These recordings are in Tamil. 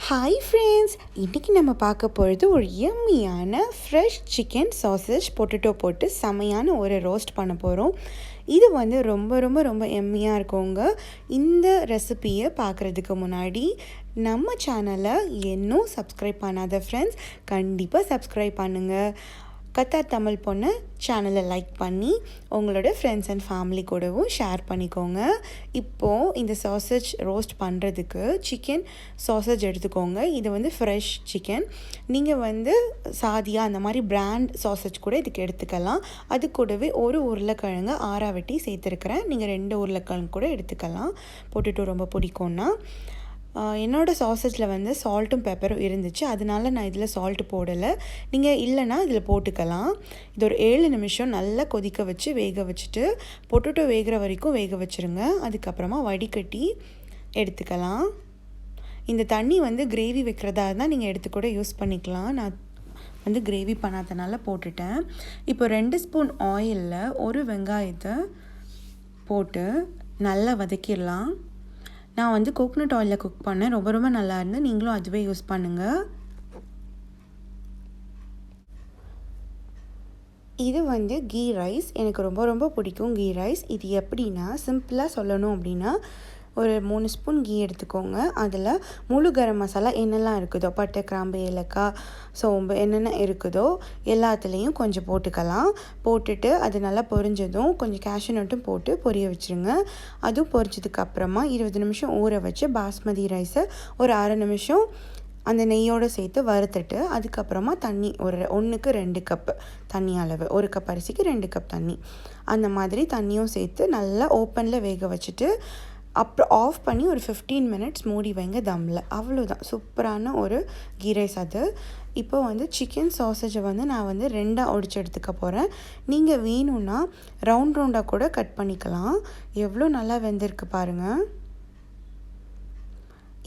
ஹாய் ஃப்ரெண்ட்ஸ், இன்றைக்கி நம்ம பார்க்க போகிறது ஒரு எம்மியான ஃப்ரெஷ் சிக்கன் சாசேஜ் பொட்டேட்டோ போட்டு செமையான ஒரு ரோஸ்ட் பண்ண போகிறோம். இது வந்து ரொம்ப ரொம்ப ரொம்ப எம்மியாக இருக்குங்க. இந்த ரெசிபியை பார்க்குறதுக்கு முன்னாடி நம்ம சேனலை இன்னும் சப்ஸ்கிரைப் பண்ணாத ஃப்ரெண்ட்ஸ் கண்டிப்பாக சப்ஸ்கிரைப் பண்ணுங்கள். கத்தார் தமிழ் பொண்ணு சேனலை லைக் பண்ணி உங்களோட ஃப்ரெண்ட்ஸ் அண்ட் ஃபேமிலி கூடவும் ஷேர் பண்ணிக்கோங்க. இப்போது இந்த சாசேஜ் ரோஸ்ட் பண்ணுறதுக்கு சிக்கன் சாசேஜ் எடுத்துக்கோங்க. இது வந்து ஃப்ரெஷ் சிக்கன். நீங்கள் வந்து சாதியா அந்த மாதிரி பிராண்ட் சாசேஜ் கூட இதுக்கு எடுத்துக்கலாம். அது கூடவே ஒரு உருளைக்கிழங்கு வெட்டி சேர்த்துருக்கிறேன். நீங்கள் 2 உருளைக்கிழங்கு கூட எடுத்துக்கலாம். பொட்டேட்டோ ரொம்ப பிடிக்கும்னா. என்னோடய சாசேஜில் வந்து சால்ட்டும் பெப்பரும் இருந்துச்சு, அதனால நான் இதில் சால்ட்டு போடலை. நீங்கள் இல்லைன்னா இதில் போட்டுக்கலாம். இது ஒரு 7 நிமிஷம் நல்லா கொதிக்க வச்சு வேக வச்சுட்டு பொட்டேட்டோ வேகிற வரைக்கும் வேக வச்சுருங்க. அதுக்கப்புறமா வடிகட்டி எடுத்துக்கலாம். இந்த தண்ணி வந்து கிரேவி வைக்கிறதா இருந்தால் நீங்கள் எடுத்து கூட யூஸ் பண்ணிக்கலாம். நான் வந்து கிரேவி பண்ணாதனால போட்டுட்டேன். இப்போ 2 ஸ்பூன் ஆயிலில் ஒரு வெங்காயத்தை போட்டு நல்லா வதக்கிடலாம். நான் வந்து கோகனட் ஆயிலில் குக் பண்ணேன். ரொம்ப ரொம்ப நல்லா இருந்து, நீங்களும் அதுவே யூஸ் பண்ணுங்கள். இது வந்து கீ ரைஸ். எனக்கு ரொம்ப ரொம்ப பிடிக்கும் கீ ரைஸ். இது எப்படின்னா, சிம்பிளாக சொல்லணும் அப்படின்னா, ஒரு 3 ஸ்பூன் கீ எடுத்துக்கோங்க. அதில் முழு கரம் மசாலா என்னெல்லாம் இருக்குதோ, பட்டை, கிராம்பு, ஏலக்காய், சோம்பு என்னென்ன இருக்குதோ எல்லாத்துலேயும் கொஞ்சம் போட்டுக்கலாம். போட்டுட்டு அது நல்லா பொரிஞ்சதும் கொஞ்சம் கேஷ்யூ நட்டும் போட்டு பொரிய வச்சுருங்க. அதுவும் பொரிச்சதுக்கப்புறமா 20 நிமிஷம் ஊற வச்சு பாஸ்மதி ரைஸை ஒரு அரை நிமிஷம் அந்த நெய்யோடு சேர்த்து வறுத்துட்டு அதுக்கப்புறமா தண்ணி ஒரு 1க்கு 2 கப்பு தண்ணி அளவு, 1 கப் அரிசிக்கு 2 கப் தண்ணி, அந்த மாதிரி தண்ணியும் சேர்த்து நல்லா ஓப்பனில் வேக வச்சுட்டு அப்புறம் ஆஃப் பண்ணி ஒரு 15 மினிட்ஸ் மூடி வைங்க தம்மில். அவ்வளோதான், சூப்பரான ஒரு கீ ரைஸ் அது. இப்போ வந்து சிக்கன் சாசேஜை வந்து நான் வந்து 2ஆக உடைச்சு எடுத்துக்க போகிறேன். நீங்கள் வேணும்னா ரவுண்டாக கூட கட் பண்ணிக்கலாம். எவ்வளோ நல்லா வெந்திருக்கு பாருங்கள்.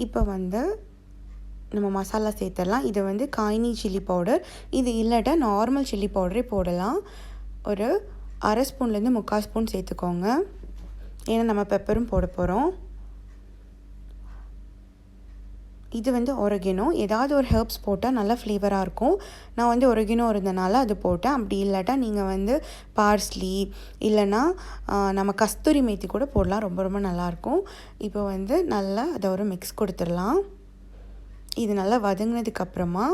இப்போ வந்து நம்ம மசாலா சேர்த்துடலாம். இது வந்து காய்னி சில்லி பவுடர். இது இல்லாட்டா நார்மல் சில்லி பவுடரே போடலாம். ஒரு அரை ஸ்பூன்லேருந்து 3/4 ஸ்பூன் சேர்த்துக்கோங்க. ஏன்னா நம்ம பெப்பரும் போட போகிறோம். இது வந்து ஒரிகனோ. ஏதாவது ஒரு ஹெர்ப்ஸ் போட்டால் நல்லா ஃப்ளேவராக இருக்கும். நான் வந்து ஒரிகனோ இருந்தனால அது போட்டேன். அப்படி இல்லாட்டா நீங்கள் வந்து பார்ஸ்லி இல்லைன்னா நம்ம கஸ்தூரி மேத்தி கூட போடலாம். ரொம்ப ரொம்ப நல்லாயிருக்கும். இப்போ வந்து நல்லா அதை ஒரு மிக்ஸ் கொடுத்துடலாம். இது நல்லா வதங்கினதுக்கப்புறமா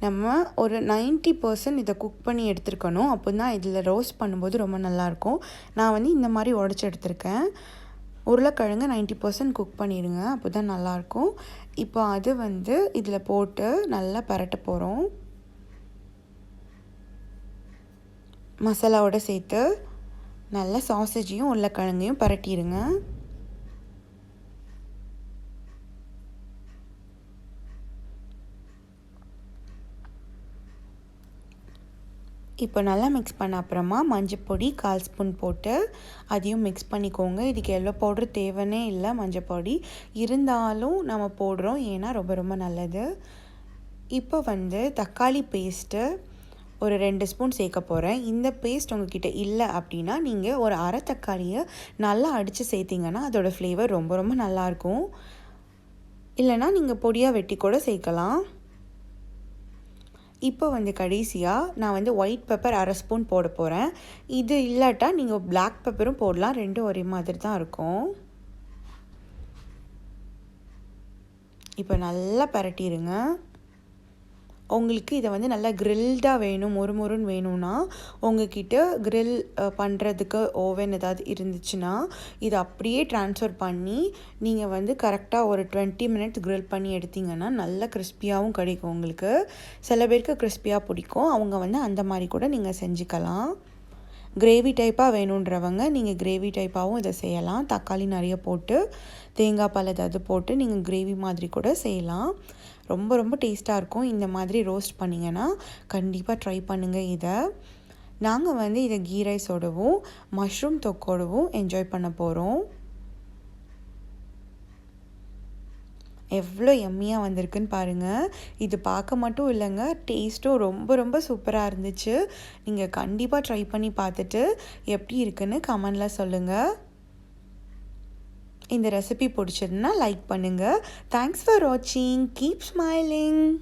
நம்ம ஒரு 90% இதை குக் பண்ணி எடுத்துருக்கணும். அப்போ தான் இதில் ரோஸ்ட் பண்ணும்போது ரொம்ப நல்லாயிருக்கும். நான் வந்து இந்த மாதிரி உடச்சி எடுத்திருக்கேன். உருளைக்கிழங்கு 90% குக் பண்ணிடுங்க, அப்போ தான் நல்லாயிருக்கும். இப்போ அது வந்து இதில் போட்டு நல்லா பரட்ட போகிறோம். மசாலாவோடு சேர்த்து நல்லா சாசேஜையும் உருளைக்கிழங்கையும் பரட்டிடுங்க. இப்போ நல்லா மிக்ஸ் பண்ண அப்புறமா மஞ்சப்பொடி 1/4 ஸ்பூன் போட்டு அதையும் மிக்ஸ் பண்ணிக்கோங்க. இதுக்கு எல்லோ பவுடர் தேவைன்னே இல்லை, மஞ்சப்பொடி இருந்தாலும் நம்ம போடுறோம், ஏன்னா ரொம்ப ரொம்ப நல்லது. இப்போ வந்து தக்காளி பேஸ்ட்டு ஒரு 2 ஸ்பூன் சேர்க்க போகிறேன். இந்த பேஸ்ட் உங்ககிட்ட இல்லை அப்படின்னா நீங்கள் ஒரு அரை தக்காளியை நல்லா அடித்து சேர்த்திங்கன்னா அதோடய ஃப்ளேவர் ரொம்ப ரொம்ப நல்லாயிருக்கும். இல்லைனா நீங்கள் பொடியாக வெட்டி கூட சேர்க்கலாம். இப்போ வந்து கடைசியாக நான் வந்து ஒயிட் பெப்பர் அரை ஸ்பூன் போட போகிறேன். இது இல்லாட்டா நீங்கள் பிளாக் பெப்பரும் போடலாம். 2 ஒரே மாதிரி தான் இருக்கும். இப்போ நல்லா பரட்டிடுங்க. உங்களுக்கு இதை வந்து நல்லா கிரில்டாக வேணும், மொறுமொறுன்னு வேணும்னா உங்ககிட்ட கிரில் பண்ணுறதுக்கு ஓவன் ஏதாவது இருந்துச்சுன்னா இதை அப்படியே ட்ரான்ஸ்ஃபர் பண்ணி நீங்கள் வந்து கரெக்டாக ஒரு 20 மினிட்ஸ் கிரில் பண்ணி எடுத்திங்கன்னா நல்லா கிறிஸ்பியாகவும் கிடைக்கும் உங்களுக்கு. சில பேருக்கு கிறிஸ்பியாக பிடிக்கும், அவங்க வந்து அந்த மாதிரி கூட நீங்கள் செஞ்சுக்கலாம். கிரேவி டைப்பாக வேணுன்றவங்க நீங்கள் கிரேவி டைப்பாகவும் இதை செய்யலாம். தக்காளி நிறைய போட்டு தேங்காய் பால் ஏதாவது போட்டு நீங்கள் கிரேவி மாதிரி கூட செய்யலாம். ரொம்ப ரொம்ப டேஸ்ட்டாக இருக்கும். இந்த மாதிரி ரோஸ்ட் பண்ணிங்கன்னா கண்டிப்பாக ட்ரை பண்ணுங்கள் இதை. நாங்கள் வந்து இதை கீ ரைஸோடவும் மஷ்ரூம் தொக்கோடவும் என்ஜாய் பண்ண போகிறோம். எவ்வளோ எம்மியாக வந்திருக்குன்னு பாருங்கள். இது பார்க்க மட்டும் இல்லைங்க, டேஸ்ட்டும் ரொம்ப ரொம்ப சூப்பராக இருந்துச்சு. நீங்கள் கண்டிப்பாக ட்ரை பண்ணி பார்த்துட்டு எப்படி இருக்குன்னு கமெண்டில் சொல்லுங்கள். இந்த ரெசிபி பிடிச்சதுன்னா லைக் பண்ணுங்கள். தேங்க்ஸ் ஃபார் வாட்சிங். Keep smiling.